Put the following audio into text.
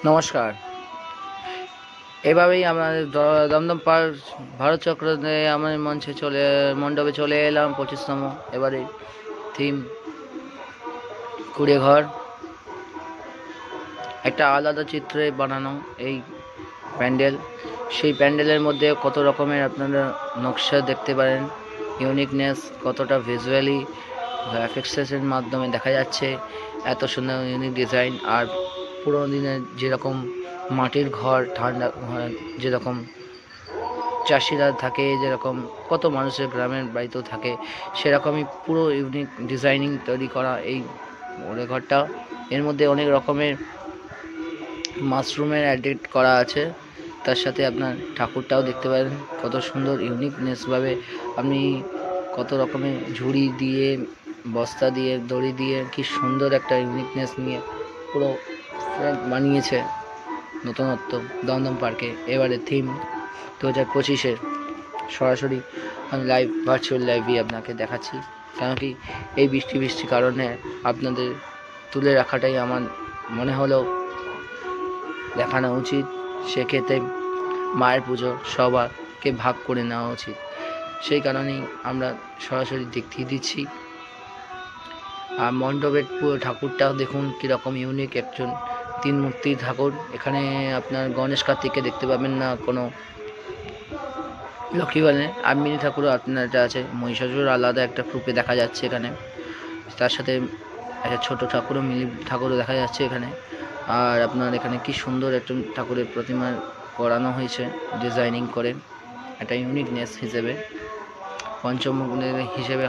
নমস্কার। এভাবেই আমাদের দমদম পার্ক ভারত চক্র আমার মণ্ডপে চলে এলাম 25তম। এবারে থিম কুড়ে ঘর, একটা আলাদা চিত্রে বানানো এই প্যান্ডেল। সেই প্যান্ডেলের মধ্যে কত রকমের আপনারা নকশা দেখতে পারেন, ইউনিকনেস কতটা ভিজুয়ালি এফেক্টসের মাধ্যমে দেখা যাচ্ছে, এত সুন্দর ইউনিক ডিজাইন। আর পুরোনো দিনের যেরকম মাটির ঘর, ঠান্ডা যেরকম চাষিরা থাকে, যেরকম কত মানুষের গ্রামের বাড়িতেও থাকে, সেরকমই পুরো ইউনিক ডিজাইনিং তৈরি করা এই ওরে ঘরটা। এর মধ্যে অনেক রকমের মাশরুমের অ্যাডেড করা আছে, তার সাথে আপনার ঠাকুরটাও দেখতে পারেন কত সুন্দর ইউনিকনেসভাবে। আপনি কত রকমের ঝুড়ি দিয়ে, বস্তা দিয়ে, দড়ি দিয়ে কি সুন্দর একটা ইউনিকনেস নিয়ে পুরো বানিয়েছে নতুনত্ব দমদম পার্কে। এবারে থিম 2025-এর সরাসরি আমি ভার্চুয়াল লাইভই আপনাকে দেখাচ্ছি, কেন কি এই বৃষ্টি কারণে আপনাদের তুলে রাখাটাই আমার মনে হলো দেখানো উচিত। সেক্ষেত্রে মায়ের পুজো সবাইকে ভাগ করে নেওয়া উচিত, সেই কারণেই আমরা সরাসরি দেখিয়ে দিচ্ছি। আর মণ্ডপের পুরো ঠাকুরটাও দেখুন কীরকম ইউনিক, একজন 3 মূর্তির ঠাকুর। এখানে আপনার গণেশ কার্তিককে দেখতে পাবেন না, কোনো লক্ষ্মী বলে আর মিনি ঠাকুরও আপনার এটা আছে, মহিষাসুর আলাদা একটা গ্রুপে দেখা যাচ্ছে এখানে, তার সাথে একটা ছোটো ঠাকুরও, মিনি ঠাকুরও দেখা যাচ্ছে এখানে। আর আপনার এখানে কি সুন্দর একটা ঠাকুরের প্রতিমা করানো হয়েছে ডিজাইনিং করে, একটা ইউনিকনেস হিসেবে, পঞ্চমুখ হিসেবে